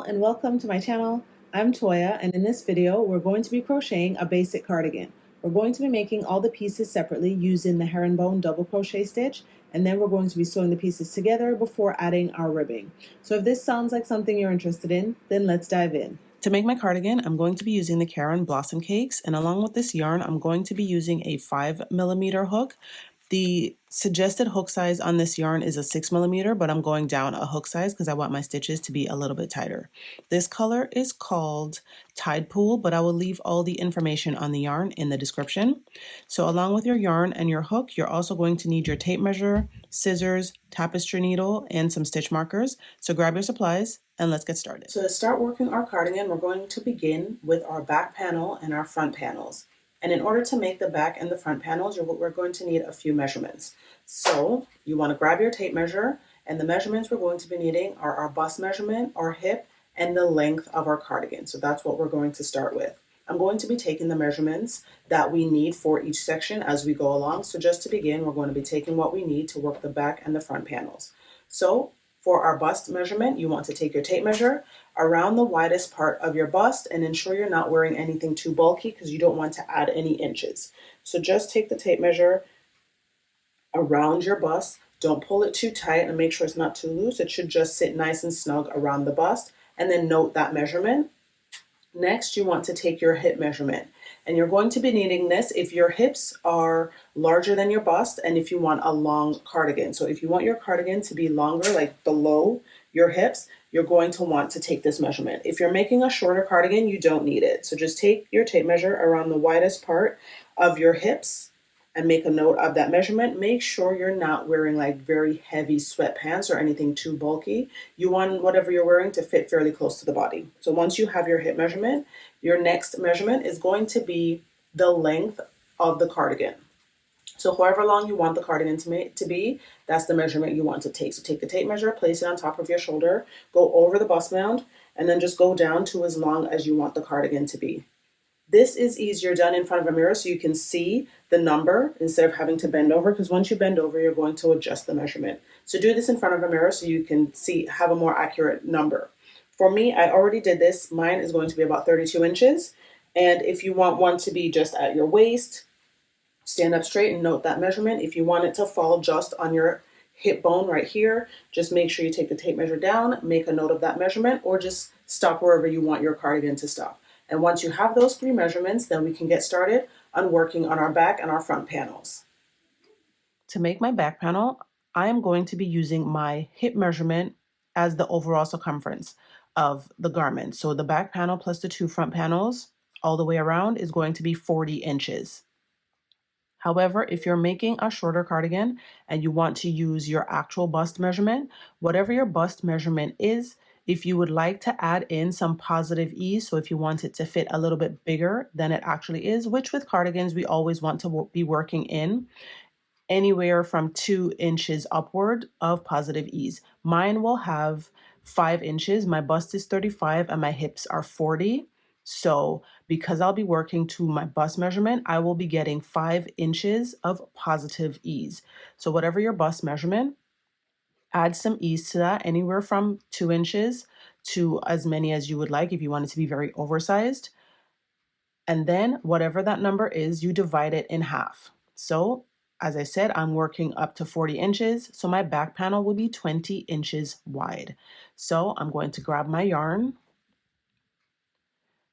all, and welcome to my channel. I'm Toya, and in this video we're going to be crocheting a basic cardigan. We're going to be making all the pieces separately using the herringbone double crochet stitch, and then we're going to be sewing the pieces together before adding our ribbing. So if this sounds like something you're interested in, then let's dive in. To make my cardigan, I'm going to be using the Karen Blossom Cakes, and along with this yarn, I'm going to be using a 5mm hook. The suggested hook size on this yarn is a 6mm, but I'm going down a hook size because I want my stitches to be a little bit tighter. This color is called Tide Pool, but I will leave all the information on the yarn in the description. So along with your yarn and your hook, you're also going to need your tape measure, scissors, tapestry needle, and some stitch markers. So grab your supplies and let's get started. So to start working our cardigan, we're going to begin with our back panel and our front panels. And in order to make the back and the front panels, we're going to need a few measurements. So you want to grab your tape measure, and the measurements we're going to be needing are our bust measurement, our hip, and the length of our cardigan. So that's what we're going to start with. I'm going to be taking the measurements that we need for each section as we go along. So just to begin, we're going to be taking what we need to work the back and the front panels. So for our bust measurement, you want to take your tape measure around the widest part of your bust and ensure you're not wearing anything too bulky because you don't want to add any inches. So just take the tape measure around your bust. Don't pull it too tight and make sure it's not too loose. It should just sit nice and snug around the bust, and then note that measurement. Next, you want to take your hip measurement, and you're going to be needing this if your hips are larger than your bust and if you want a long cardigan. So if you want your cardigan to be longer, like below your hips, you're going to want to take this measurement. If you're making a shorter cardigan, you don't need it. So just take your tape measure around the widest part of your hips and make a note of that measurement. Make sure you're not wearing like very heavy sweatpants or anything too bulky. You want whatever you're wearing to fit fairly close to the body. So once you have your hip measurement, your next measurement is going to be the length of the cardigan. So however long you want the cardigan to be, that's the measurement you want to take. So take the tape measure, place it on top of your shoulder, go over the bust mound, and then just go down to as long as you want the cardigan to be. This is easier done in front of a mirror so you can see the number instead of having to bend over, because once you bend over, you're going to adjust the measurement. So do this in front of a mirror so you can have a more accurate number. For me, I already did this. Mine is going to be about 32 inches. And if you want one to be just at your waist, stand up straight and note that measurement. If you want it to fall just on your hip bone right here, just make sure you take the tape measure down, make a note of that measurement, or just stop wherever you want your cardigan to stop. And once you have those three measurements, then we can get started on working on our back and our front panels. To make my back panel, I am going to be using my hip measurement as the overall circumference of the garment. So the back panel plus the two front panels all the way around is going to be 40 inches. However, if you're making a shorter cardigan and you want to use your actual bust measurement, whatever your bust measurement is, if you would like to add in some positive ease, so if you want it to fit a little bit bigger than it actually is, which with cardigans we always want to be working in anywhere from 2 inches upward of positive ease. Mine will have 5 inches. My bust is 35 and my hips are 40. So because I'll be working to my bust measurement, I will be getting 5 inches of positive ease. So whatever your bust measurement, add some ease to that, anywhere from 2 inches to as many as you would like if you want it to be very oversized. And then whatever that number is, you divide it in half. So as I said, I'm working up to 40 inches. So my back panel will be 20 inches wide. So I'm going to grab my yarn.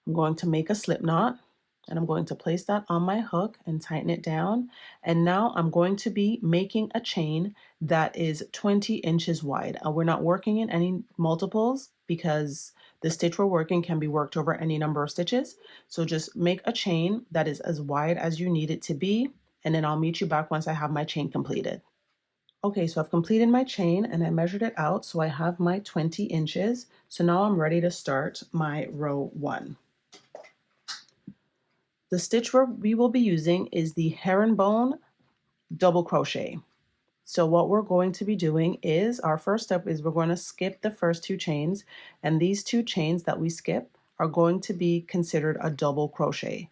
I'm going to make a slip knot. And I'm going to place that on my hook and tighten it down. And now I'm going to be making a chain that is 20 inches wide. We're not working in any multiples because the stitch we're working can be worked over any number of stitches. So just make a chain that is as wide as you need it to be. And then I'll meet you back once I have my chain completed. Okay, so I've completed my chain and I measured it out. So I have my 20 inches. So now I'm ready to start my row 1. The stitch we will be using is the herringbone double crochet. So what we're going to be doing is, our first step is we're going to skip the first 2 chains, and these 2 chains that we skip are going to be considered a double crochet.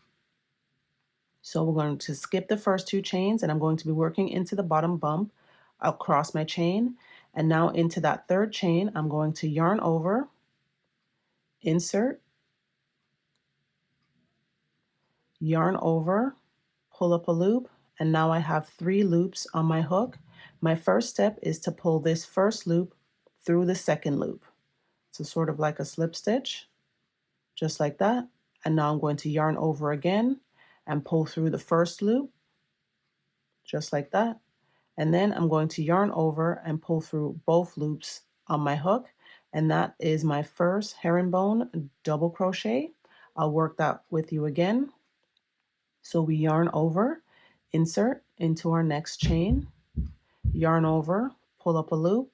So we're going to skip the first 2 chains, and I'm going to be working into the bottom bump across my chain, and now into that 3rd chain I'm going to yarn over insert, yarn over, pull up a loop, and now I have 3 loops on my hook. My first step is to pull this first loop through the second loop. So sort of like a slip stitch, just like that. And now I'm going to yarn over again and pull through the first loop, just like that. And then I'm going to yarn over and pull through both loops on my hook. And that is my first herringbone double crochet. I'll work that with you again. So we yarn over, insert into our next chain, yarn over, pull up a loop,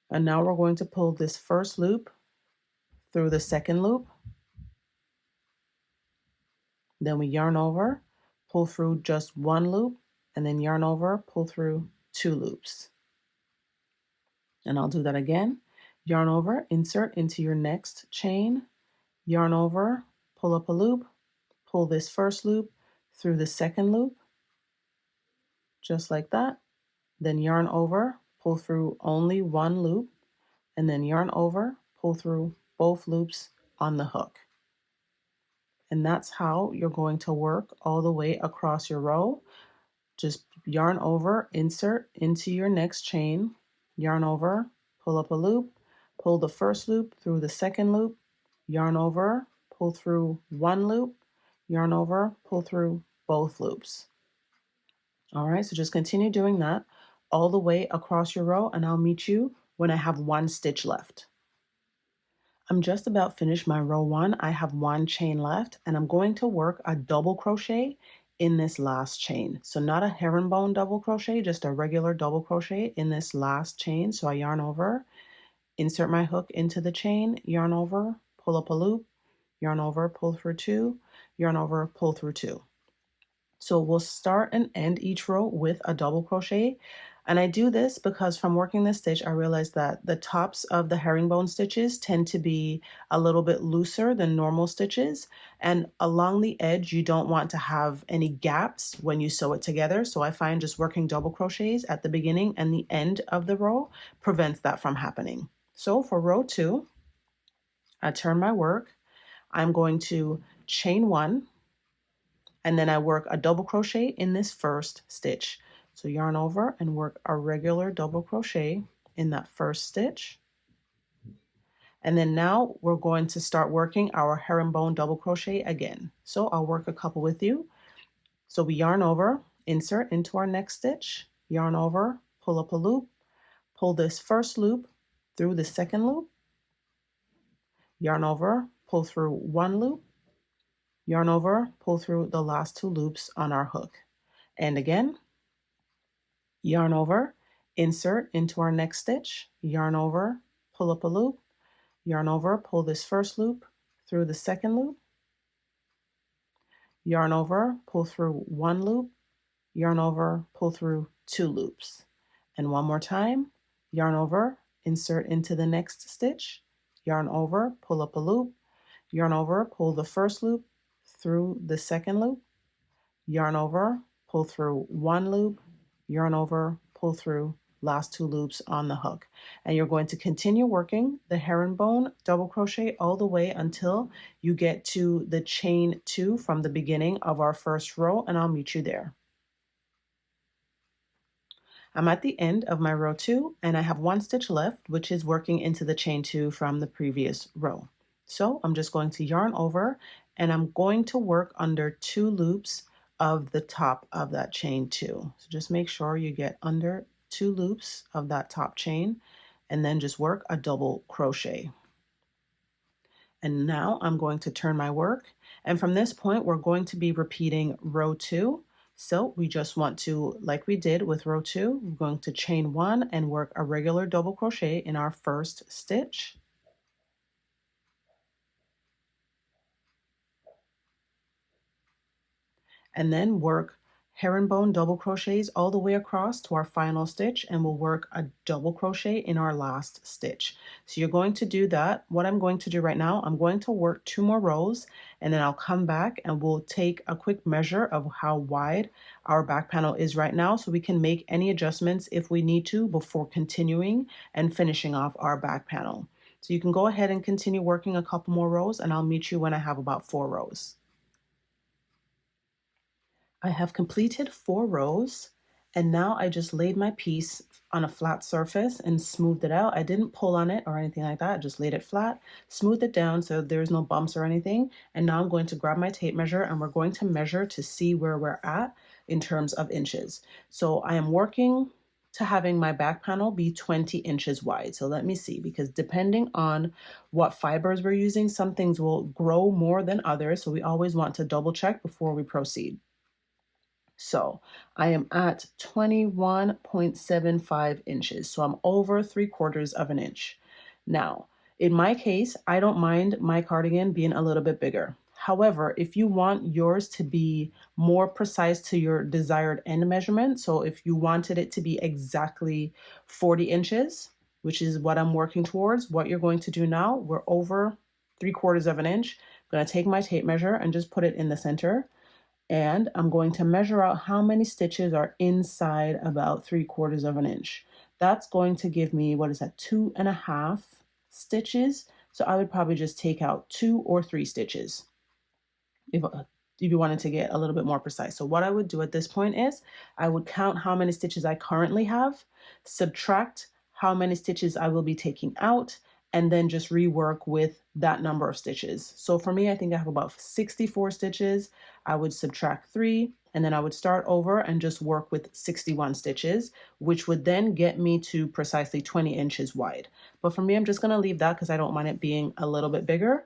and now we're going to pull this first loop through the second loop. Then we yarn over, pull through just 1 loop, and then yarn over, pull through 2 loops. And I'll do that again. Yarn over, insert into your next chain, yarn over, pull up a loop, pull this first loop through the second loop, just like that. Then yarn over, pull through only 1 loop, and then yarn over, pull through both loops on the hook. And that's how you're going to work all the way across your row. Just yarn over, insert into your next chain, yarn over, pull up a loop, pull the first loop through the second loop, yarn over, pull through 1 loop, yarn over, pull through both loops. All right, so just continue doing that all the way across your row, and I'll meet you when I have 1 stitch left. I'm just about finished my row 1. I have 1 chain left, and I'm going to work a double crochet in this last chain. So not a herringbone double crochet, just a regular double crochet in this last chain. So I yarn over, insert my hook into the chain, yarn over, pull up a loop, yarn over, pull through 2, yarn over, pull through 2. So we'll start and end each row with a double crochet. And I do this because from working this stitch, I realized that the tops of the herringbone stitches tend to be a little bit looser than normal stitches. And along the edge, you don't want to have any gaps when you sew it together. So I find just working double crochets at the beginning and the end of the row prevents that from happening. So for row 2, I turn my work. I'm going to chain 1. And then I work a double crochet in this first stitch. So yarn over and work a regular double crochet in that first stitch. And then now we're going to start working our herringbone double crochet again. So I'll work a couple with you. So we yarn over, insert into our next stitch, yarn over, pull up a loop, pull this first loop through the second loop, yarn over, pull through 1 loop, yarn over, pull through the last 2 loops on our hook. And again, yarn over, insert into our next stitch, yarn over, pull up a loop, yarn over, pull this first loop through the second loop, yarn over, pull through 1 loop, yarn over, pull through 2 loops. And one more time, yarn over, insert into the next stitch, yarn over, pull up a loop, yarn over, pull the first loop through the second loop, yarn over, pull through 1 loop, yarn over, pull through last 2 loops on the hook. And you're going to continue working the herringbone double crochet all the way until you get to the chain 2 from the beginning of our first row, and I'll meet you there. I'm at the end of my row 2 and I have 1 stitch left, which is working into the chain 2 from the previous row. So I'm just going to yarn over and I'm going to work under 2 loops of the top of that chain 2. So just make sure you get under 2 loops of that top chain and then just work a double crochet. And now I'm going to turn my work, and from this point we're going to be repeating row 2. So we just want to, like we did with row 2, we're going to chain 1 and work a regular double crochet in our first stitch. And then work herringbone double crochets all the way across to our final stitch, and we'll work a double crochet in our last stitch. So you're going to do that. What I'm going to do right now, I'm going to work 2 more rows and then I'll come back and we'll take a quick measure of how wide our back panel is right now so we can make any adjustments if we need to before continuing and finishing off our back panel. So you can go ahead and continue working a couple more rows, and I'll meet you when I have about 4 rows. I have completed 4 rows, and now I just laid my piece on a flat surface and smoothed it out. I didn't pull on it or anything like that. I just laid it flat, smoothed it down so there's no bumps or anything. And now I'm going to grab my tape measure and we're going to measure to see where we're at in terms of inches. So I am working to having my back panel be 20 inches wide. So let me see, because depending on what fibers we're using, some things will grow more than others. So we always want to double check before we proceed. So I am at 21.75 inches. So I'm over 3/4 of an inch. Now, in my case, I don't mind my cardigan being a little bit bigger. However, if you want yours to be more precise to your desired end measurement, so if you wanted it to be exactly 40 inches, which is what I'm working towards, what you're going to do now, we're over 3/4 of an inch. I'm going to take my tape measure and just put it in the center. And I'm going to measure out how many stitches are inside about 3/4 of an inch. That's going to give me, what is that, 2.5 stitches. So I would probably just take out 2 or 3 stitches if you wanted to get a little bit more precise. So what I would do at this point is I would count how many stitches I currently have, subtract how many stitches I will be taking out, and then just rework with that number of stitches. So for me, I think I have about 64 stitches. I would subtract 3, and then I would start over and just work with 61 stitches, which would then get me to precisely 20 inches wide. But for me, I'm just gonna leave that because I don't mind it being a little bit bigger.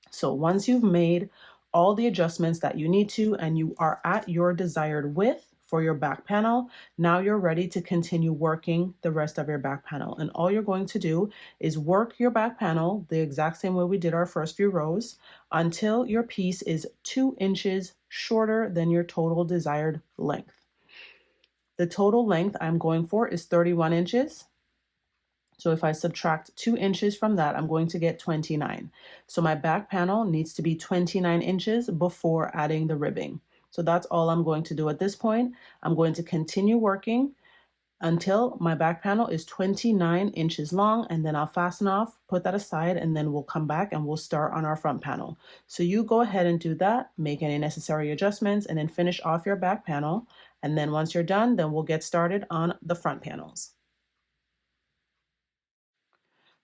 So once you've made all the adjustments that you need to, and you are at your desired width for your back panel, now you're ready to continue working the rest of your back panel. And all you're going to do is work your back panel the exact same way we did our first few rows until your piece is 2 inches shorter than your total desired length. The total length I'm going for is 31 inches. So if I subtract 2 inches from that, I'm going to get 29. So my back panel needs to be 29 inches before adding the ribbing. So that's all I'm going to do at this point. I'm going to continue working until my back panel is 29 inches long, and then I'll fasten off, put that aside, and then we'll come back and we'll start on our front panel. So you go ahead and do that, make any necessary adjustments, and then finish off your back panel. And then once you're done, then we'll get started on the front panels.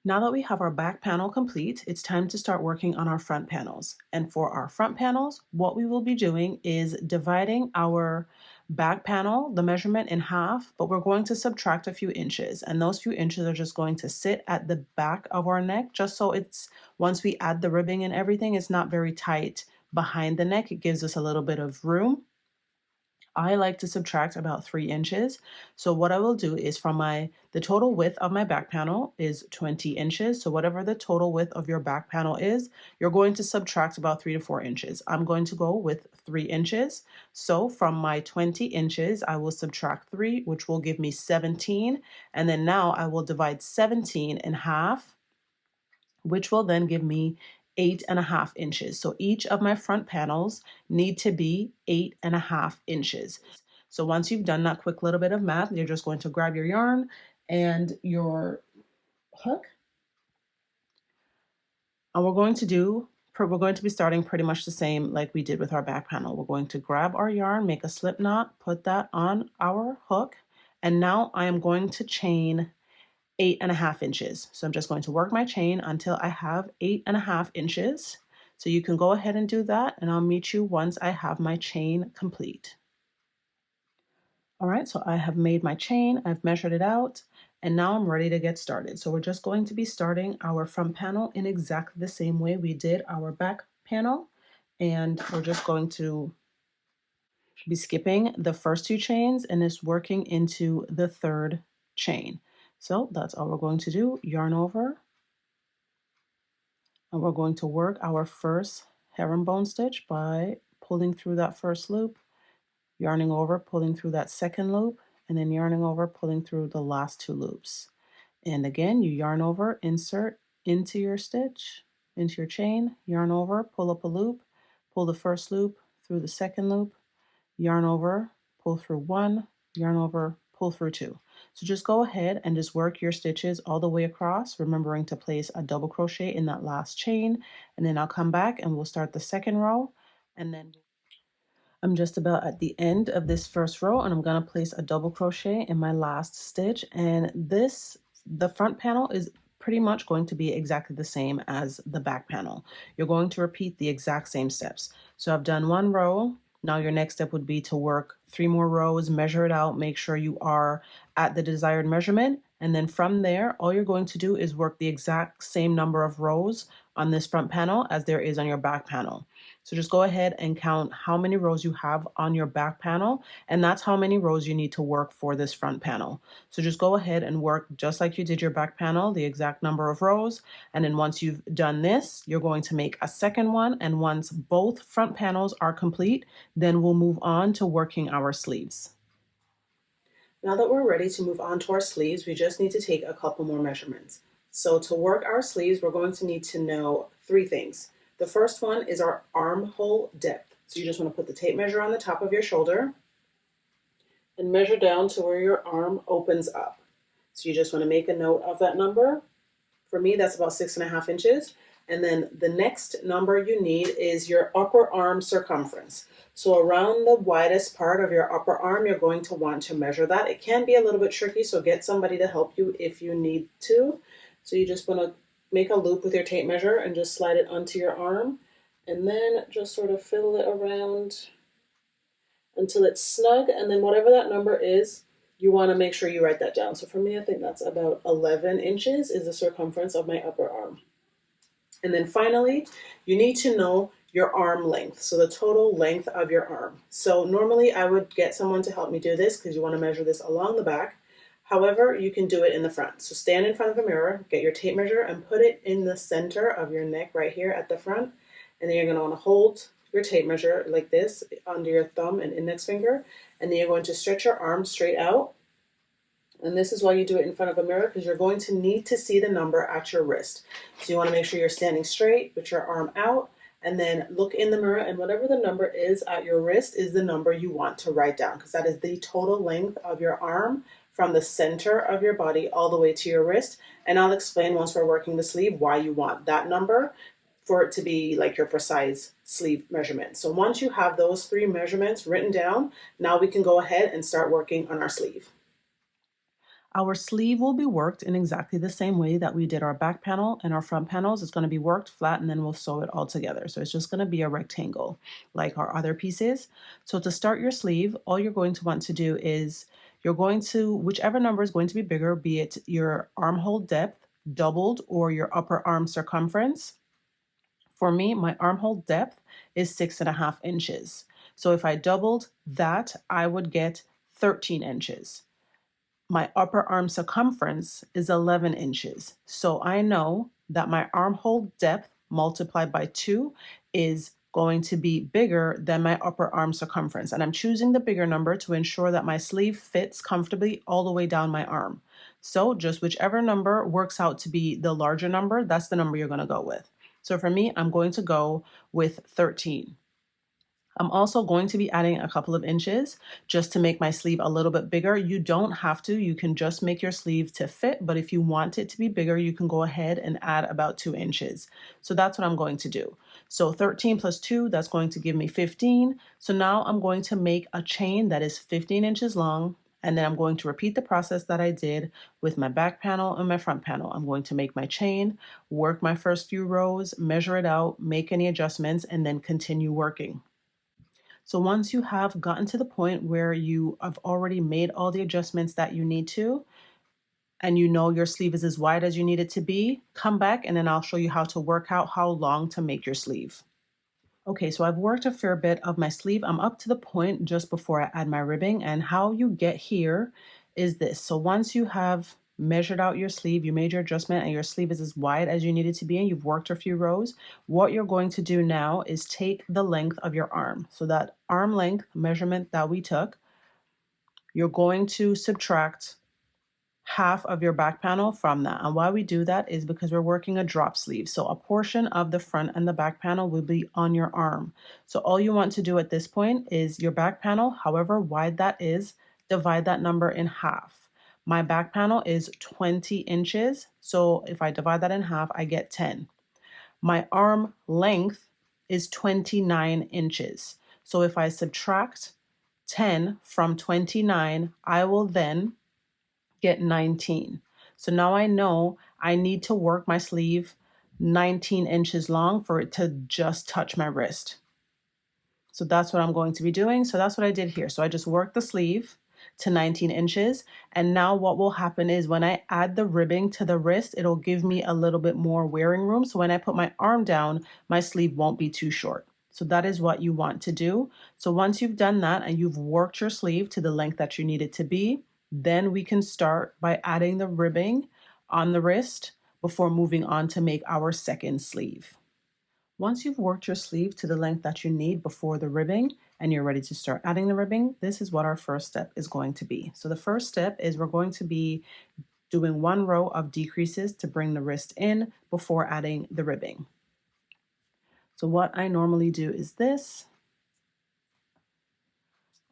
Now that we have our back panel complete, it's time to start working on our front panels. And for our front panels, what we will be doing is dividing our back panel, the measurement, in half, but we're going to subtract a few inches. And those few inches are just going to sit at the back of our neck, just so it's, once we add the ribbing and everything, it's not very tight behind the neck. It gives us a little bit of room. I like to subtract about 3 inches. So what I will do is the total width of my back panel is 20 inches. So whatever the total width of your back panel is, you're going to subtract about 3 to 4 inches. I'm going to go with 3 inches. So from my 20 inches, I will subtract 3, which will give me 17. And then now I will divide 17 in half, which will then give me 8.5 inches. So each of my front panels need to be 8.5 inches. So once you've done that quick little bit of math, you're just going to grab your yarn and your hook. And we're going to be starting pretty much the same like we did with our back panel. We're going to grab our yarn, make a slip knot, put that on our hook. And now I am going to chain 8.5 inches. So I'm just going to work my chain until I have 8.5 inches. So you can go ahead and do that, and I'll meet you once I have my chain complete. All right, so I have made my chain, I've measured it out, and now I'm ready to get started. So we're just going to be starting our front panel in exactly the same way we did our back panel. And we're just going to be skipping the first 2 chains and just working into the 3rd chain. So that's all we're going to do. Yarn over, and we're going to work our first herringbone stitch by pulling through that first loop, yarning over, pulling through that second loop, and then yarning over, pulling through the last 2 loops. And again, you yarn over, insert into your stitch, into your chain, yarn over, pull up a loop, pull the first loop through the second loop, yarn over, pull through 1, yarn over, pull through 2. So just go ahead and just work your stitches all the way across, remembering to place a double crochet in that last chain, and then I'll come back and we'll start the second row, and then I'm just about at the end of this first row, and I'm going to place a double crochet in my last stitch. And the front panel is pretty much going to be exactly the same as the back panel. You're going to repeat the exact same steps. So I've done one row. Now your next step would be to work 3 more rows, measure it out, make sure you are at the desired measurement. And then from there, all you're going to do is work the exact same number of rows on this front panel as there is on your back panel. So just go ahead and count how many rows you have on your back panel, and that's how many rows you need to work for this front panel. So just go ahead and work just like you did your back panel, the exact number of rows. And then once you've done this, you're going to make a second one. And once both front panels are complete, then we'll move on to working our sleeves. Now that we're ready to move on to our sleeves, we just need to take a couple more measurements. So to work our sleeves, we're going to need to know 3 things. The first one is our armhole depth. So you just want to put the tape measure on the top of your shoulder and measure down to where your arm opens up. So you just want to make a note of that number. For me, that's about 6.5 inches. And then the next number you need is your upper arm circumference. So around the widest part of your upper arm, you're going to want to measure that. It can be a little bit tricky, so get somebody to help you if you need to. So you just want to make a loop with your tape measure and just slide it onto your arm, and then just sort of fiddle it around until it's snug. And then whatever that number is, you want to make sure you write that down. So for me, I think that's about 11 inches is the circumference of my upper arm. And then finally, you need to know your arm length, so the total length of your arm. So normally I would get someone to help me do this because you want to measure this along the back. However, you can do it in the front. So stand in front of a mirror, get your tape measure, and put it in the center of your neck right here at the front. And then you're going to want to hold your tape measure like this under your thumb and index finger. And then you're going to stretch your arm straight out. And this is why you do it in front of a mirror, because you're going to need to see the number at your wrist. So you want to make sure you're standing straight with your arm out, and then look in the mirror, and whatever the number is at your wrist is the number you want to write down, because that is the total length of your arm from the center of your body all the way to your wrist. And I'll explain once we're working the sleeve why you want that number for it to be like your precise sleeve measurement. So once you have those 3 measurements written down, now we can go ahead and start working on our sleeve. Our sleeve will be worked in exactly the same way that we did our back panel and our front panels. It's going to be worked flat, and then we'll sew it all together. So it's just going to be a rectangle like our other pieces. So to start your sleeve, all you're going to want to do is you're going to, whichever number is going to be bigger, be it your armhole depth doubled or your upper arm circumference. For me, my armhole depth is 6.5 inches. So if I doubled that, I would get 13 inches. My upper arm circumference is 11 inches. So I know that my armhole depth multiplied by 2 is going to be bigger than my upper arm circumference. And I'm choosing the bigger number to ensure that my sleeve fits comfortably all the way down my arm. So just whichever number works out to be the larger number, that's the number you're going to go with. So for me, I'm going to go with 13. I'm also going to be adding a couple of inches just to make my sleeve a little bit bigger. You don't have to, you can just make your sleeve to fit, but if you want it to be bigger, you can go ahead and add about 2 inches. So that's what I'm going to do. So 13 plus 2, that's going to give me 15. So now I'm going to make a chain that is 15 inches long, and then I'm going to repeat the process that I did with my back panel and my front panel. I'm going to make my chain, work my first few rows, measure it out, make any adjustments, and then continue working. So once you have gotten to the point where you have already made all the adjustments that you need to, and you know your sleeve is as wide as you need it to be, come back and then I'll show you how to work out how long to make your sleeve. Okay, so I've worked a fair bit of my sleeve. I'm up to the point just before I add my ribbing, and how you get here is this. So once you have measured out your sleeve, you made your adjustment, and your sleeve is as wide as you need it to be, and you've worked a few rows, what you're going to do now is take the length of your arm. So that arm length measurement that we took, you're going to subtract half of your back panel from that. And why we do that is because we're working a drop sleeve. So a portion of the front and the back panel will be on your arm. So all you want to do at this point is your back panel, however wide that is, divide that number in half. My back panel is 20 inches. So if I divide that in half, I get 10. My arm length is 29 inches. So if I subtract 10 from 29, I will then get 19. So now I know I need to work my sleeve 19 inches long for it to just touch my wrist. So that's what I'm going to be doing. So that's what I did here. So I just worked the sleeve to 19 inches. And now what will happen is when I add the ribbing to the wrist, it'll give me a little bit more wearing room. So when I put my arm down, my sleeve won't be too short. So that is what you want to do. So once you've done that and you've worked your sleeve to the length that you need it to be, then we can start by adding the ribbing on the wrist before moving on to make our second sleeve. Once you've worked your sleeve to the length that you need before the ribbing and you're ready to start adding the ribbing, this is what our first step is going to be. So the first step is we're going to be doing one row of decreases to bring the wrist in before adding the ribbing. So what I normally do is this.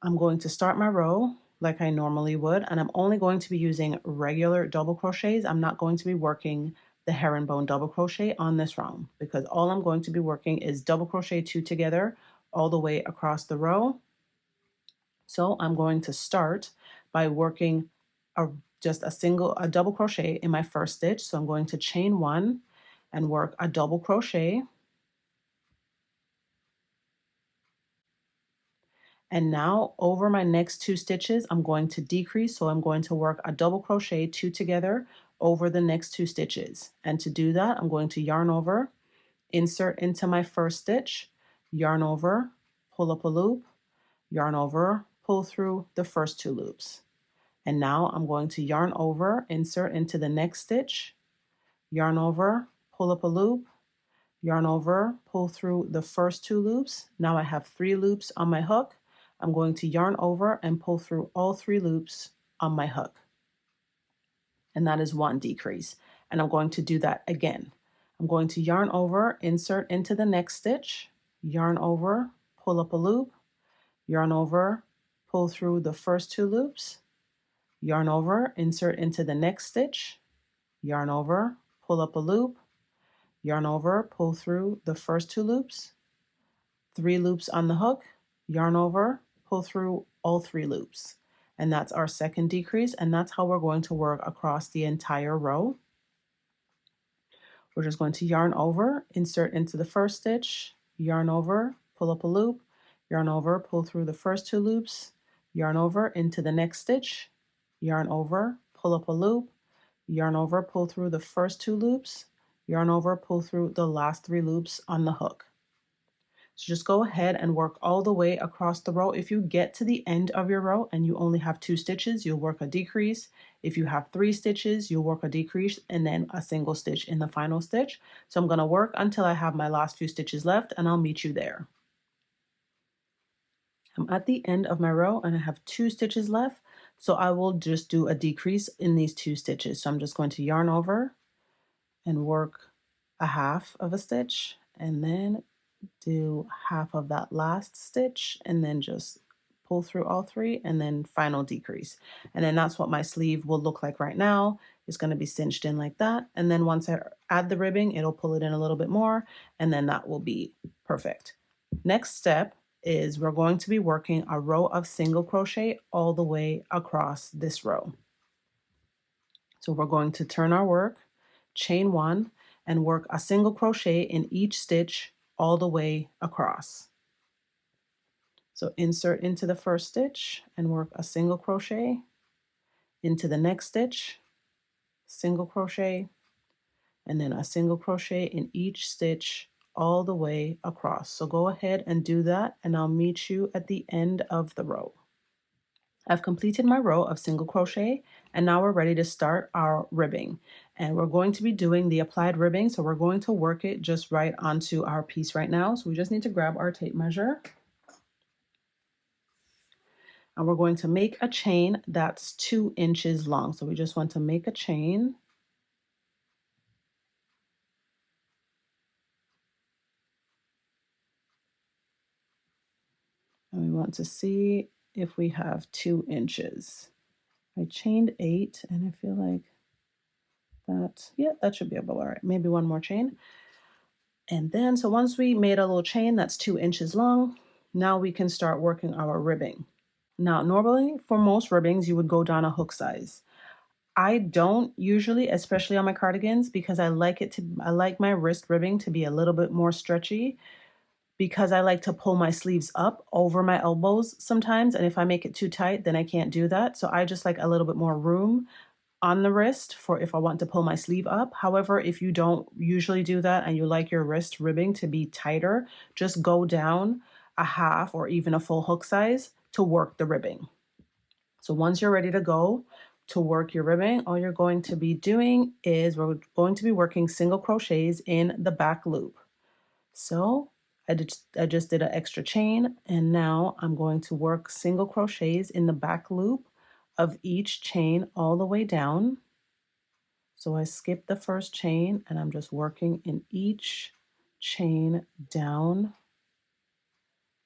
I'm going to start my row like I normally would, and I'm only going to be using regular double crochets. I'm not going to be working the herringbone double crochet on this round because all I'm going to be working is double crochet 2 together all the way across the row. So I'm going to start by working just a double crochet in my first stitch. So I'm going to chain 1 and work a double crochet. And now over my next 2 stitches, I'm going to decrease. So I'm going to work a double crochet 2 together over the next 2 stitches. And to do that, I'm going to yarn over, insert into my first stitch, yarn over, pull up a loop, yarn over, pull through the first 2 loops. And now I'm going to yarn over, insert into the next stitch, yarn over, pull up a loop, yarn over, pull through the first 2 loops. Now I have 3 loops on my hook. I'm going to yarn over and pull through all 3 loops on my hook. And that is 1 decrease. And I'm going to do that again. I'm going to yarn over, insert into the next stitch, yarn over, pull up a loop, yarn over, pull through the first 2 loops, yarn over, insert into the next stitch, yarn over, pull up a loop, yarn over, pull through the first 2 loops, 3 loops on the hook, yarn over, pull through all 3 loops. And that's our second decrease, and that's how we're going to work across the entire row. We're just going to yarn over, insert into the first stitch, yarn over, pull up a loop, yarn over, pull through the first 2 loops, yarn over into the next stitch, yarn over, pull up a loop, yarn over, pull through the first 2 loops, yarn over, pull through the last 3 loops on the hook. So just go ahead and work all the way across the row. If you get to the end of your row and you only have 2 stitches, you'll work a decrease. If you have 3 stitches, you'll work a decrease and then a single stitch in the final stitch. So I'm going to work until I have my last few stitches left, and I'll meet you there. I'm at the end of my row and I have 2 stitches left. So I will just do a decrease in these 2 stitches. So I'm just going to yarn over and work a half of a stitch and then do half of that last stitch and then just pull through all 3 and then final decrease. And then that's what my sleeve will look like right now. It's going to be cinched in like that. And then once I add the ribbing, it'll pull it in a little bit more, and then that will be perfect. Next step is we're going to be working a row of single crochet all the way across this row. So we're going to turn our work, chain 1, and work a single crochet in each stitch all the way across. So insert into the first stitch and work a single crochet, into the next stitch, single crochet, and then a single crochet in each stitch all the way across. So go ahead and do that, and I'll meet you at the end of the row. I've completed my row of single crochet, and now we're ready to start our ribbing. And we're going to be doing the applied ribbing, so we're going to work it just right onto our piece right now. So we just need to grab our tape measure. And we're going to make a chain that's 2 inches long. So we just want to make a chain. And we want to see if we have 2 inches. I chained 8 and I feel like that, yeah, that should be about all right. Maybe one more chain. And then, so once we made a little chain that's 2 inches long, now we can start working our ribbing. Now, normally for most ribbings, you would go down a hook size. I don't usually, especially on my cardigans, because I like my wrist ribbing to be a little bit more stretchy because I like to pull my sleeves up over my elbows sometimes. And if I make it too tight, then I can't do that. So I just like a little bit more room on the wrist for if I want to pull my sleeve up. However, if you don't usually do that and you like your wrist ribbing to be tighter, just go down a half or even a full hook size to work the ribbing. So once you're ready to go to work your ribbing, all you're going to be doing is we're going to be working single crochets in the back loop. So I just did an extra chain, and now I'm going to work single crochets in the back loop of each chain all the way down. So I skipped the first chain and I'm just working in each chain down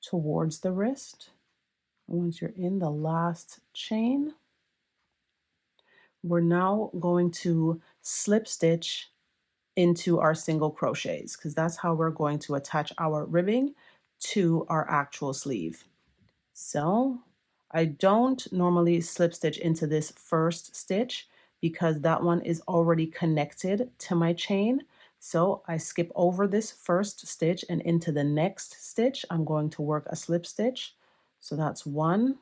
towards the wrist. And once you're in the last chain, we're now going to slip stitch into our single crochets because that's how we're going to attach our ribbing to our actual sleeve. So I don't normally slip stitch into this first stitch because that one is already connected to my chain. So I skip over this first stitch, and into the next stitch, I'm going to work a slip stitch. So that's 1,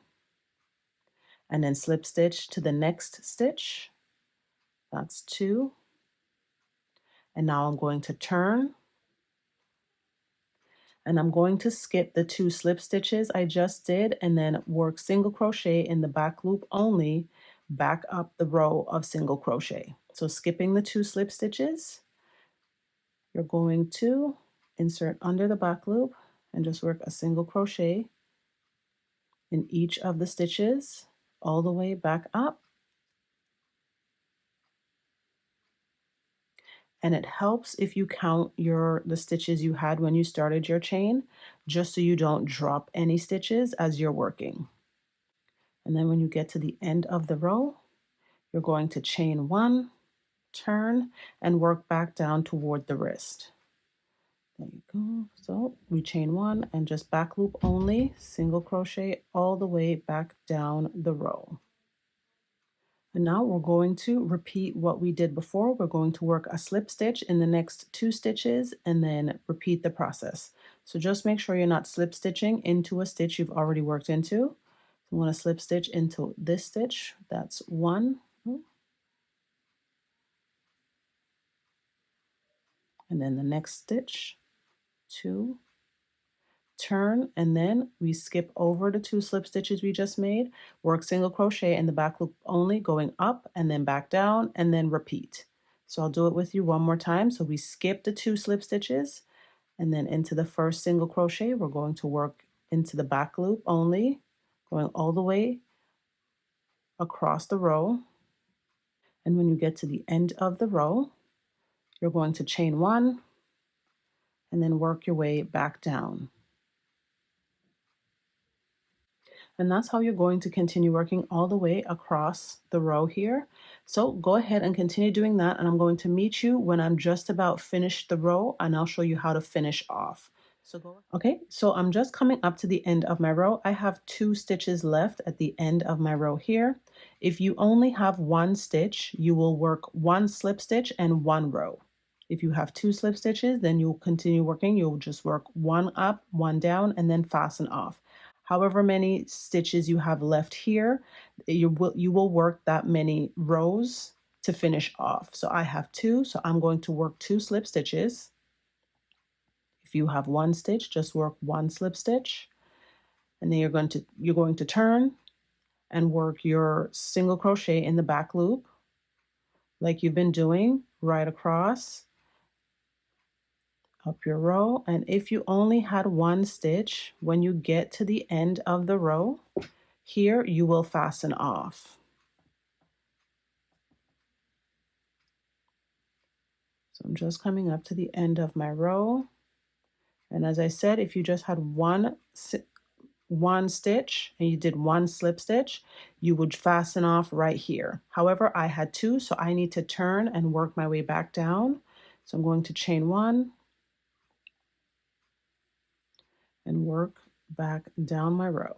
and then slip stitch to the next stitch. That's 2. And now I'm going to turn, and I'm going to skip the 2 slip stitches I just did and then work single crochet in the back loop only back up the row of single crochet. So skipping the 2 slip stitches, you're going to insert under the back loop and just work a single crochet in each of the stitches all the way back up. And it helps if you count the stitches you had when you started your chain, just so you don't drop any stitches as you're working. And then when you get to the end of the row, you're going to chain 1, turn, and work back down toward the wrist. There you go. So we chain 1 and just back loop only, single crochet all the way back down the row. And now we're going to repeat what we did before. We're going to work a slip stitch in the next 2 stitches and then repeat the process. So just make sure you're not slip stitching into a stitch you've already worked into. I'm going to slip stitch into this stitch. That's 1. And then the next stitch, 2, turn, and then we skip over the 2 slip stitches we just made, work single crochet in the back loop only, going up and then back down, and then repeat. So I'll do it with you one more time. So we skip the 2 slip stitches, and then into the first single crochet, we're going to work into the back loop only, going all the way across the row. And when you get to the end of the row, you're going to chain 1 and then work your way back down. And that's how you're going to continue working all the way across the row here. So go ahead and continue doing that, and I'm going to meet you when I'm just about finished the row, and I'll show you how to finish off. Okay, so I'm just coming up to the end of my row. I have 2 stitches left at the end of my row here. If you only have 1 stitch, you will work 1 slip stitch and 1 row. If you have 2 slip stitches, then you'll continue working. You'll just work 1 up, 1 down, and then fasten off. However many stitches you have left here, you will work that many rows to finish off. So I have 2, so I'm going to work 2 slip stitches. If you have 1 stitch, just work 1 slip stitch, and then you're going to turn and work your single crochet in the back loop like you've been doing right across up your row. And if you only had 1 stitch, when you get to the end of the row here, you will fasten off. So I'm just coming up to the end of my row, and as I said, if you just had one one stitch and you did one slip stitch, you would fasten off right here. However, I had two, so I need to turn and work my way back down. So I'm going to chain one and work back down my row.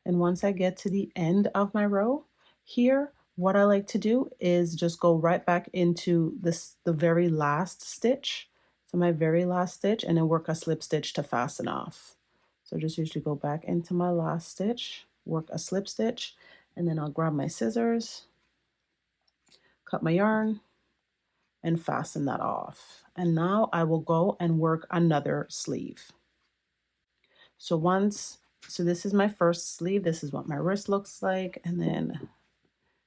And once I get to the end of my row here, what I like to do is just go right back into the very last stitch. So my very last stitch, and then work a slip stitch to fasten off. So just usually go back into my last stitch, work a slip stitch, and then I'll grab my scissors, cut my yarn, and fasten that off. And now I will go and work another sleeve. So this is my first sleeve. This is what my wrist looks like. And then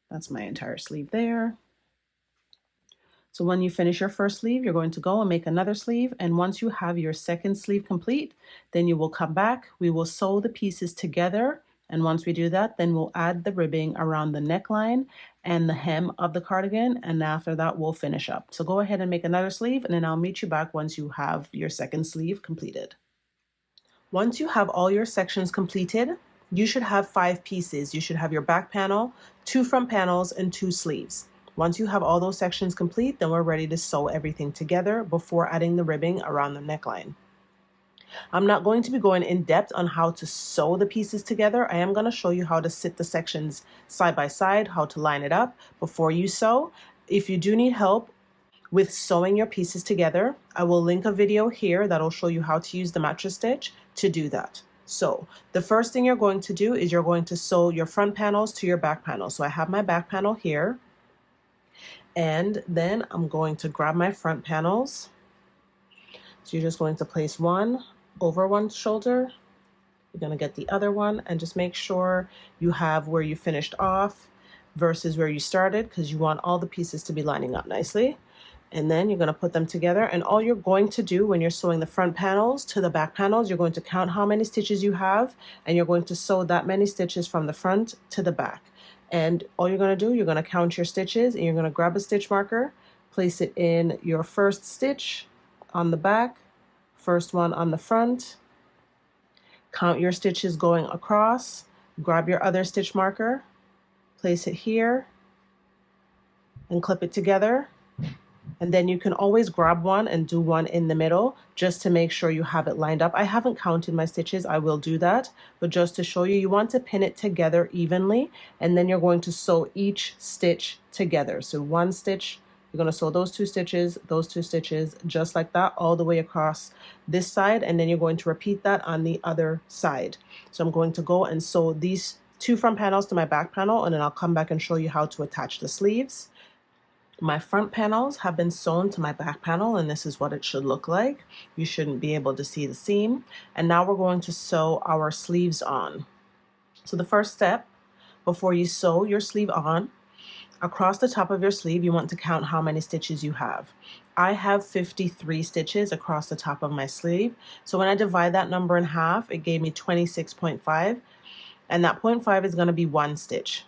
that's my entire sleeve there. So when you finish your first sleeve, you're going to go and make another sleeve. And once you have your second sleeve complete, then you will come back. We will sew the pieces together. And once we do that, then we'll add the ribbing around the neckline and the hem of the cardigan. And after that, we'll finish up. So go ahead and make another sleeve, and then I'll meet you back once you have your second sleeve completed. Once you have all your sections completed, you should have 5 pieces. You should have your back panel, 2 front panels, and 2 sleeves. Once you have all those sections complete, then we're ready to sew everything together before adding the ribbing around the neckline. I'm not going to be going in depth on how to sew the pieces together. I am going to show you how to sit the sections side by side, how to line it up before you sew. If you do need help with sewing your pieces together, I will link a video here that'll show you how to use the mattress stitch to do that. So the first thing you're going to do is you're going to sew your front panels to your back panel. So I have my back panel here, and then I'm going to grab my front panels. So you're just going to place one over one shoulder. You're going to get the other one, and just make sure you have where you finished off versus where you started, because you want all the pieces to be lining up nicely. And then you're going to put them together, and all you're going to do when you're sewing the front panels to the back panels, you're going to count how many stitches you have, and you're going to sew that many stitches from the front to the back. And all you're going to do, you're going to count your stitches, and you're going to grab a stitch marker, place it in your first stitch on the back, first one on the front, count your stitches going across, grab your other stitch marker, place it here, and clip it together. And then you can always grab one and do one in the middle just to make sure you have it lined up. I haven't counted my stitches. I will do that. But just to show you, you want to pin it together evenly. And then you're going to sew each stitch together. So one stitch, you're going to sew those two stitches, just like that, all the way across this side. And then you're going to repeat that on the other side. So I'm going to go and sew these 2 front panels to my back panel, and then I'll come back and show you how to attach the sleeves. My front panels have been sewn to my back panel, and this is what it should look like. You shouldn't be able to see the seam. And now we're going to sew our sleeves on. So the first step, before you sew your sleeve on, across the top of your sleeve, you want to count how many stitches you have. I have 53 stitches across the top of my sleeve. So when I divide that number in half, it gave me 26.5, and that 0.5 is going to be 1 stitch.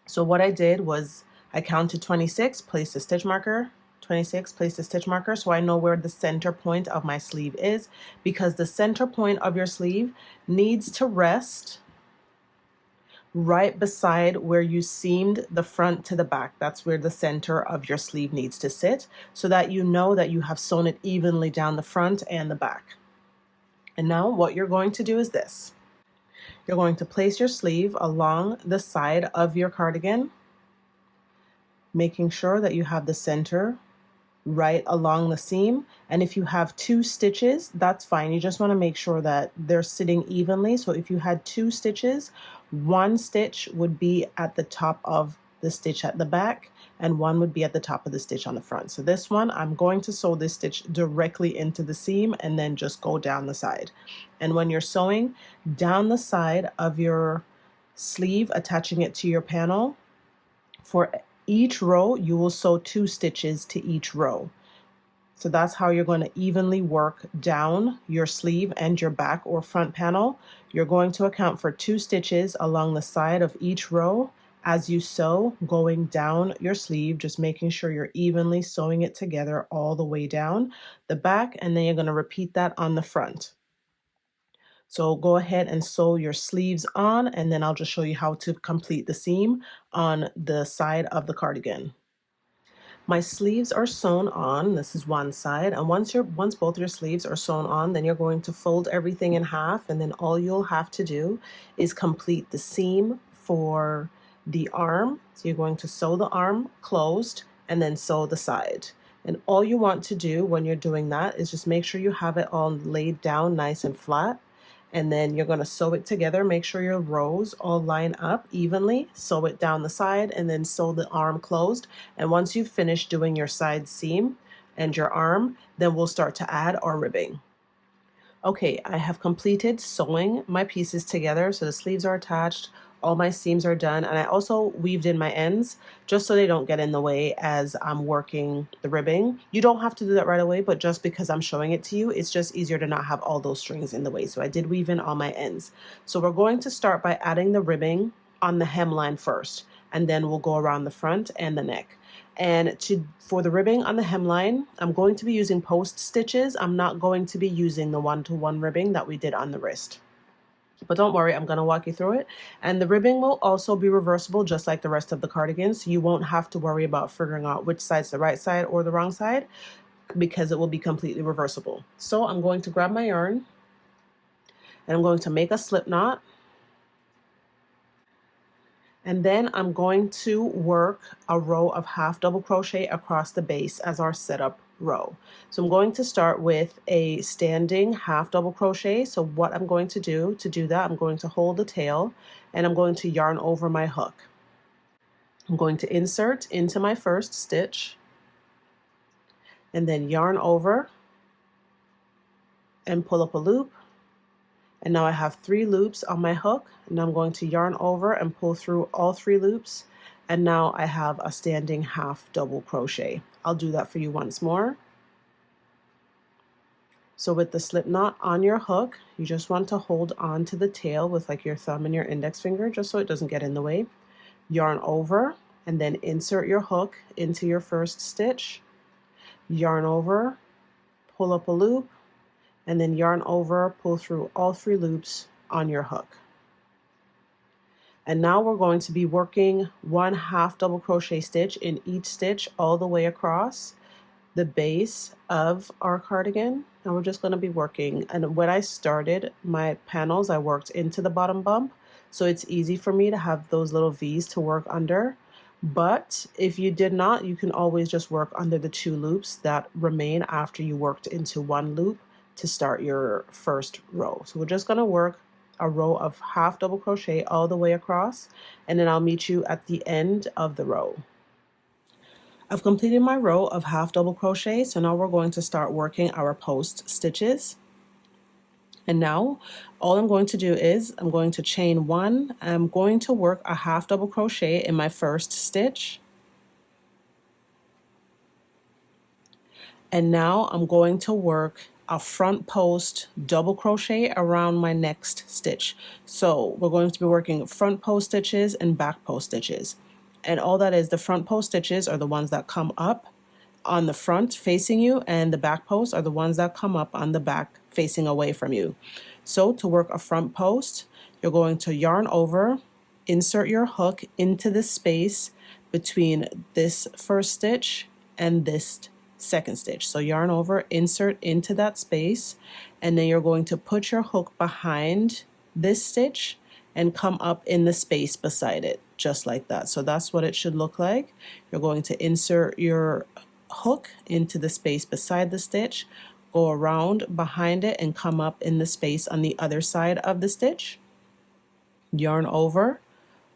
So what I did was I counted 26, placed a stitch marker, 26, placed a stitch marker, so I know where the center point of my sleeve is, because the center point of your sleeve needs to rest right beside where you seamed the front to the back. That's where the center of your sleeve needs to sit, so that you know that you have sewn it evenly down the front and the back. And now what you're going to do is this. You're going to place your sleeve along the side of your cardigan, making sure that you have the center right along the seam. And if you have 2 stitches, that's fine. You just want to make sure that they're sitting evenly. So if you had 2 stitches, 1 stitch would be at the top of the stitch at the back, and 1 would be at the top of the stitch on the front. So this one, I'm going to sew this stitch directly into the seam and then just go down the side. And when you're sewing down the side of your sleeve, attaching it to your panel, for each row, you will sew 2 stitches to each row. So that's how you're going to evenly work down your sleeve and your back or front panel. You're going to account for 2 stitches along the side of each row as you sew going down your sleeve, just making sure you're evenly sewing it together all the way down the back, and then you're going to repeat that on the front. So go ahead and sew your sleeves on, and then I'll just show you how to complete the seam on the side of the cardigan. My sleeves are sewn on. This is one side, and once both your sleeves are sewn on, then you're going to fold everything in half, and then all you'll have to do is complete the seam for the arm. So you're going to sew the arm closed and then sew the side. And all you want to do when you're doing that is just make sure you have it all laid down nice and flat. And then you're going to sew it together. Make sure your rows all line up evenly. Sew it down the side and then sew the arm closed. And once you've finished doing your side seam and your arm, then we'll start to add our ribbing. Okay, I have completed sewing my pieces together. So the sleeves are attached, all my seams are done, and I also weaved in my ends just so they don't get in the way as I'm working the ribbing. You don't have to do that right away, but just because I'm showing it to you, it's just easier to not have all those strings in the way. So I did weave in all my ends. So we're going to start by adding the ribbing on the hemline first, and then we'll go around the front and the neck. And for the ribbing on the hemline, I'm going to be using post stitches. I'm not going to be using the one-to-one ribbing that we did on the wrist. But don't worry, I'm going to walk you through it. And the ribbing will also be reversible just like the rest of the cardigan. So you won't have to worry about figuring out which side's the right side or the wrong side because it will be completely reversible. So I'm going to grab my yarn and I'm going to make a slip knot. And then I'm going to work a row of half double crochet across the base as our setup row. So I'm going to start with a standing half double crochet. So what I'm going to do that, I'm going to hold the tail and I'm going to yarn over my hook. I'm going to insert into my first stitch and then yarn over and pull up a loop. And now I have 3 loops on my hook, and I'm going to yarn over and pull through all 3 loops. And now I have a standing half double crochet. I'll do that for you once more. So with the slip knot on your hook, you just want to hold on to the tail with like your thumb and your index finger, just so it doesn't get in the way. Yarn over and then insert your hook into your first stitch. Yarn over, pull up a loop, and then yarn over, pull through all 3 loops on your hook. And now we're going to be working 1 half double crochet stitch in each stitch all the way across the base of our cardigan. And we're just going to be working. And when I started my panels, I worked into the bottom bump. So it's easy for me to have those little V's to work under. But if you did not, you can always just work under the 2 loops that remain after you worked into 1 loop to start your first row. So we're just going to work a row of half double crochet all the way across, and then I'll meet you at the end of the row. I've completed my row of half double crochet, so now we're going to start working our post stitches. And now all I'm going to do is I'm going to chain 1. I'm going to work a half double crochet in my first stitch. And now I'm going to work a front post double crochet around my next stitch. So we're going to be working front post stitches and back post stitches. And all that is, the front post stitches are the ones that come up on the front facing you, and the back posts are the ones that come up on the back facing away from you. So to work a front post, you're going to yarn over, insert your hook into the space between this first stitch and this second stitch. So yarn over, insert into that space, and then you're going to put your hook behind this stitch and come up in the space beside it, just like that. So that's what it should look like. You're going to insert your hook into the space beside the stitch, go around behind it and come up in the space on the other side of the stitch. Yarn over,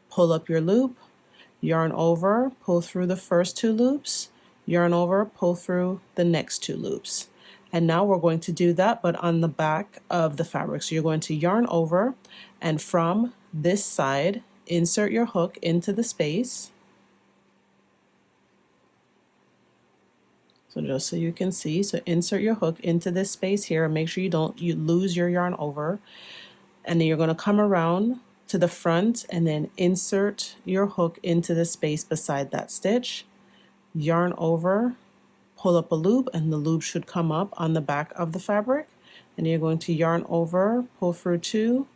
pull up your loop, yarn over, pull through the first 2 loops, yarn over, pull through the next 2 loops. And now we're going to do that, but on the back of the fabric. So you're going to yarn over, and from this side, insert your hook into the space. So just so you can see, so insert your hook into this space here and make sure you lose your yarn over. And then you're going to come around to the front and then insert your hook into the space beside that stitch. Yarn over, pull up a loop, and the loop should come up on the back of the fabric. and you're going to yarn over, pull through 2,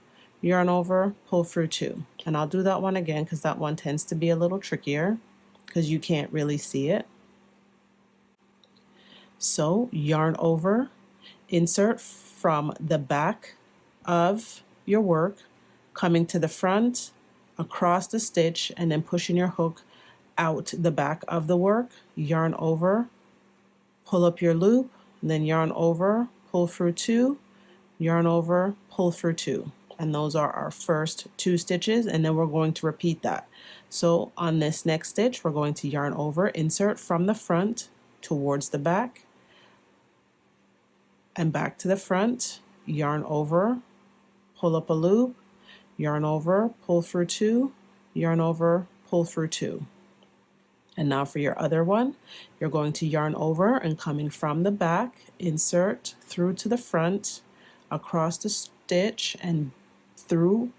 yarn over, pull through 2. And I'll do that one again because that one tends to be a little trickier because you can't really see it. So yarn over, insert from the back of your work, coming to the front, across the stitch, and then pushing your hook out the back of the work, yarn over, pull up your loop, and then yarn over, pull through 2, yarn over, pull through 2. And those are our first 2 stitches, and then we're going to repeat that. So on this next stitch, we're going to yarn over, insert from the front towards the back, and back to the front, yarn over, pull up a loop, yarn over, pull through 2, yarn over, pull through 2. And now for your other one, you're going to yarn over and coming from the back, insert through to the front, across the stitch and through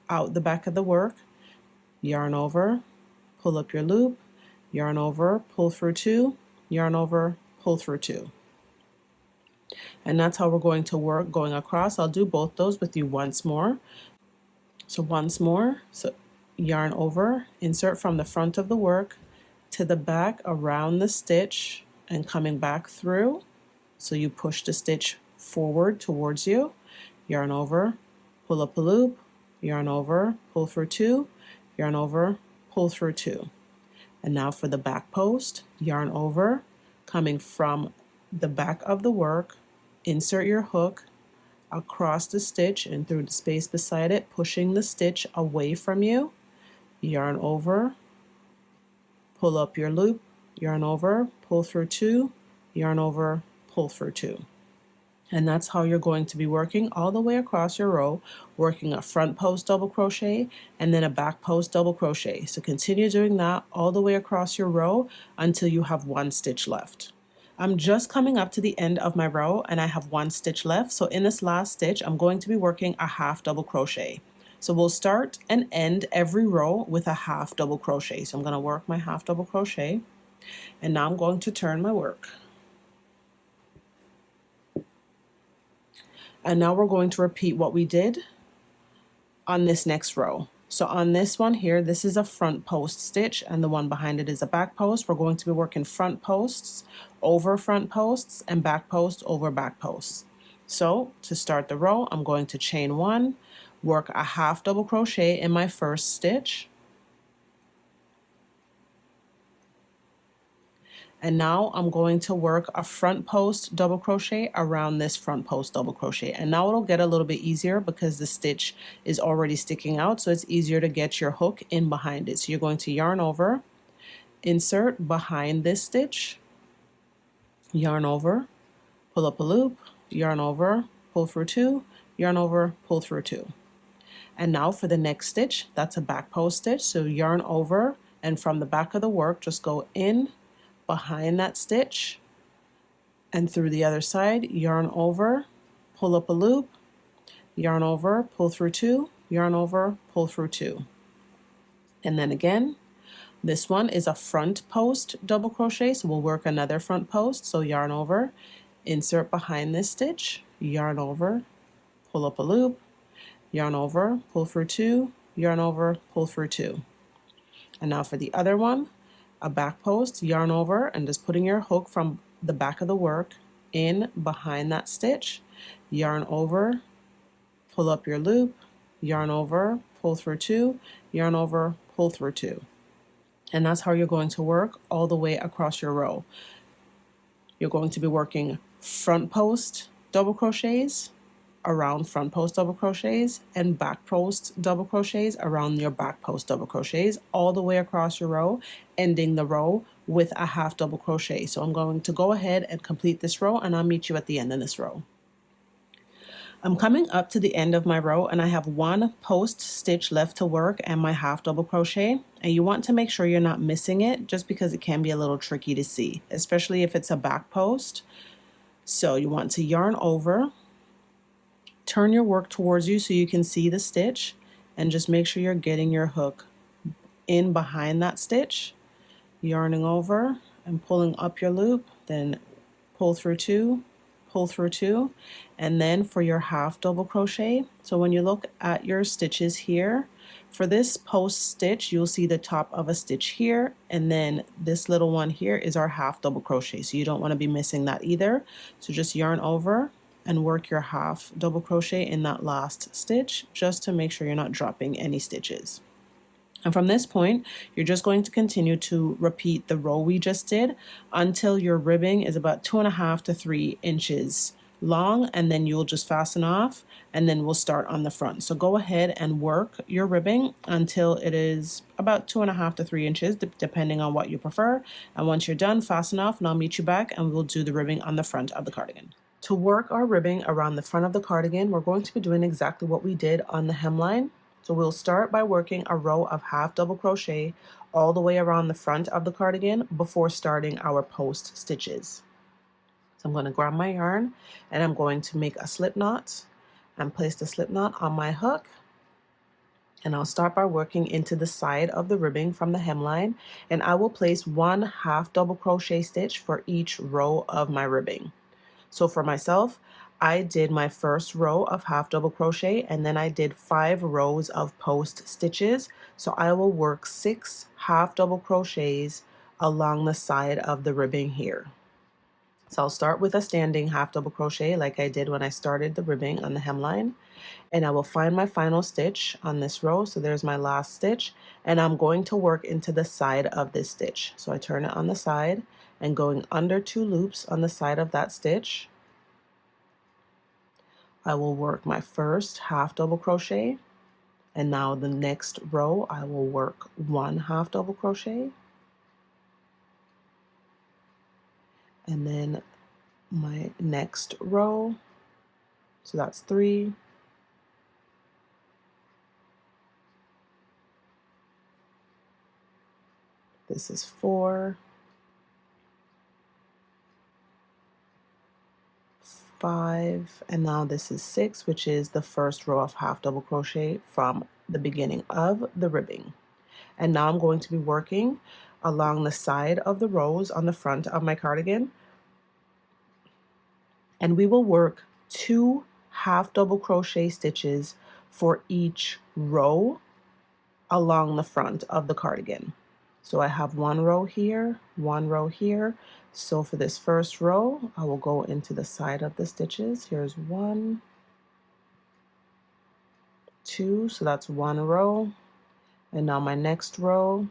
out the back of the work, yarn over, pull up your loop, yarn over, pull through 2, yarn over, pull through 2. And that's how we're going to work going across. I'll do both those with you once more. So once more, so yarn over, insert from the front of the work to the back around the stitch and coming back through. So you push the stitch forward towards you, yarn over, pull up a loop, yarn over, pull through 2, yarn over, pull through 2. And now for the back post, yarn over, coming from the back of the work, insert your hook across the stitch and through the space beside it, pushing the stitch away from you, yarn over, pull up your loop, yarn over, pull through 2, yarn over, pull through 2. And that's how you're going to be working all the way across your row, working a front post double crochet and then a back post double crochet. So continue doing that all the way across your row until you have 1 stitch left. I'm just coming up to the end of my row and I have 1 stitch left. So in this last stitch, I'm going to be working a half double crochet. So we'll start and end every row with a half double crochet. So I'm going to work my half double crochet and now I'm going to turn my work. And now we're going to repeat what we did on this next row. So on this one here, this is a front post stitch and the one behind it is a back post. We're going to be working front posts over front posts and back posts over back posts. So to start the row, I'm going to chain 1, work a half double crochet in my first stitch. And now I'm going to work a front post double crochet around this front post double crochet. And now it'll get a little bit easier because the stitch is already sticking out. So it's easier to get your hook in behind it. So you're going to yarn over, insert behind this stitch, yarn over, pull up a loop, yarn over, pull through 2, yarn over, pull through 2. And now for the next stitch, that's a back post stitch. So yarn over and from the back of the work, just go in behind that stitch and through the other side, yarn over, pull up a loop, yarn over, pull through 2, yarn over, pull through 2. And then again, this one is a front post double crochet, so we'll work another front post. So yarn over, insert behind this stitch, yarn over, pull up a loop, yarn over, pull through 2, yarn over, pull through 2. And now for the other one, a back post, yarn over, and just putting your hook from the back of the work in behind that stitch, yarn over, pull up your loop, yarn over, pull through 2, yarn over, pull through 2. And that's how you're going to work all the way across your row. You're going to be working front post double crochets around front post double crochets and back post double crochets around your back post double crochets all the way across your row, ending the row with a half double crochet. So I'm going to go ahead and complete this row and I'll meet you at the end of this row. I'm coming up to the end of my row and I have 1 post stitch left to work and my half double crochet, and you want to make sure you're not missing it just because it can be a little tricky to see, especially if it's a back post. So you want to yarn over, turn your work towards you so you can see the stitch, and just make sure you're getting your hook in behind that stitch, yarning over and pulling up your loop, then pull through 2, pull through 2, and then for your half double crochet, so when you look at your stitches here, for this post stitch, you'll see the top of a stitch here, and then this little one here is our half double crochet, so you don't want to be missing that either. So just yarn over and work your half double crochet in that last stitch, just to make sure you're not dropping any stitches. And from this point, you're just going to continue to repeat the row we just did until your ribbing is about 2.5 to 3 inches long, and then you'll just fasten off, and then we'll start on the front. So go ahead and work your ribbing until it is about 2.5 to 3 inches, depending on what you prefer. And once you're done, fasten off, and I'll meet you back, and we'll do the ribbing on the front of the cardigan. To work our ribbing around the front of the cardigan, we're going to be doing exactly what we did on the hemline. So we'll start by working a row of half double crochet all the way around the front of the cardigan before starting our post stitches. So I'm going to grab my yarn and I'm going to make a slip knot and place the slip knot on my hook. And I'll start by working into the side of the ribbing from the hemline, and I will place 1 half double crochet stitch for each row of my ribbing. So for myself, I did my first row of half double crochet, and then I did 5 rows of post stitches. So I will work 6 half double crochets along the side of the ribbing here. So I'll start with a standing half double crochet like I did when I started the ribbing on the hemline, and I will find my final stitch on this row. So there's my last stitch, and I'm going to work into the side of this stitch. So I turn it on the side and going under 2 loops on the side of that stitch, I will work my first half double crochet, and now the next row I will work 1 half double crochet, and then my next row, so that's 3, this is 4, 5, and now this is 6, which is the first row of half double crochet from the beginning of the ribbing. And now I'm going to be working along the side of the rows on the front of my cardigan, and we will work 2 half double crochet stitches for each row along the front of the cardigan. So I have 1 row here, 1 row here. So for this first row, I will go into the side of the stitches. Here's 1, 2, so that's 1 row. And now my next row,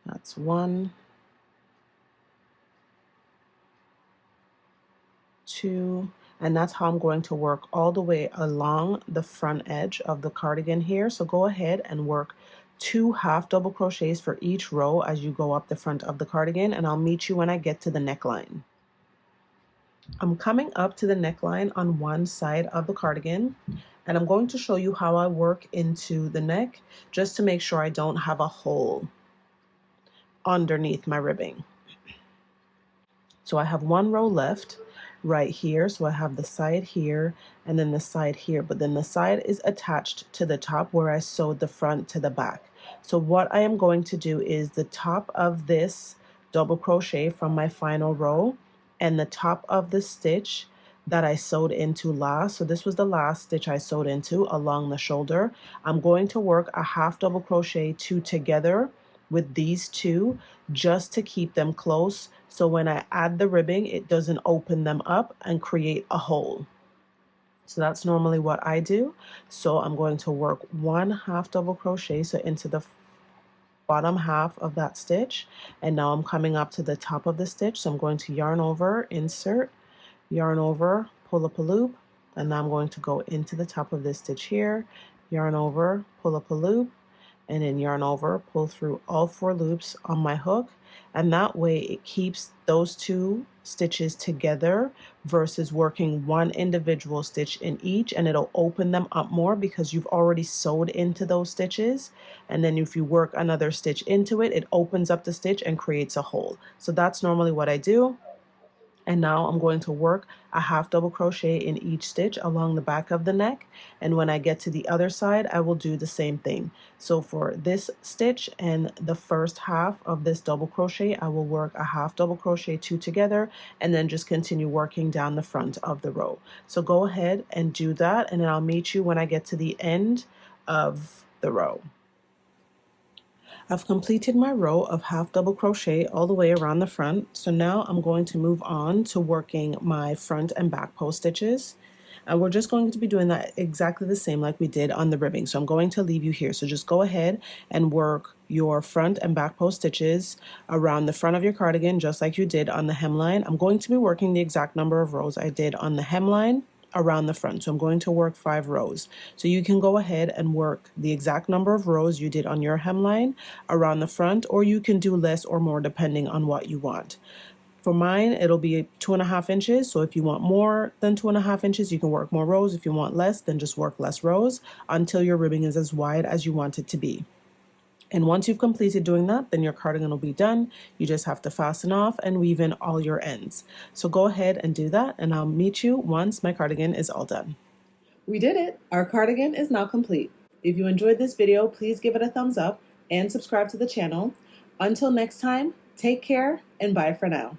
that's 1, 2, and that's how I'm going to work all the way along the front edge of the cardigan here. So go ahead and work 2 half double crochets for each row as you go up the front of the cardigan, and I'll meet you when I get to the neckline. I'm coming up to the neckline on one side of the cardigan, and I'm going to show you how I work into the neck just to make sure I don't have a hole underneath my ribbing. So I have 1 row left right here, so I have the side here and then the side here, but then the side is attached to the top where I sewed the front to the back. So what I am going to do is the top of this double crochet from my final row and the top of the stitch that I sewed into last, so this was the last stitch I sewed into along the shoulder, I'm going to work a half double crochet 2 together with these 2 just to keep them close, so when I add the ribbing it doesn't open them up and create a hole. So that's normally what I do. So I'm going to work 1 half double crochet so into the bottom half of that stitch, and now I'm coming up to the top of the stitch, so I'm going to yarn over, insert, yarn over, pull up a loop, and now I'm going to go into the top of this stitch here, yarn over, pull up a loop, and then yarn over, pull through all 4 loops on my hook, and that way it keeps those 2 stitches together versus working 1 individual stitch in each, and it'll open them up more because you've already sewed into those stitches, and then if you work another stitch into it, it opens up the stitch and creates a hole. So that's normally what I do. And now I'm going to work a half double crochet in each stitch along the back of the neck. And when I get to the other side, I will do the same thing. So for this stitch and the first half of this double crochet, I will work a half double crochet, 2 together, and then just continue working down the front of the row. So go ahead and do that, and then I'll meet you when I get to the end of the row. I've completed my row of half double crochet all the way around the front. So now I'm going to move on to working my front and back post stitches. And we're just going to be doing that exactly the same like we did on the ribbing. So I'm going to leave you here. So just go ahead and work your front and back post stitches around the front of your cardigan, just like you did on the hemline. I'm going to be working the exact number of rows I did on the hemline around the front. So I'm going to work 5 rows. So you can go ahead and work the exact number of rows you did on your hemline around the front, or you can do less or more depending on what you want. For mine, it'll be 2.5 inches. So if you want more than 2.5 inches, you can work more rows. If you want less, then just work less rows until your ribbing is as wide as you want it to be. And once you've completed doing that, then your cardigan will be done. You just have to fasten off and weave in all your ends. So go ahead and do that, and I'll meet you once my cardigan is all done. We did it! Our cardigan is now complete. If you enjoyed this video, please give it a thumbs up and subscribe to the channel. Until next time, take care and bye for now.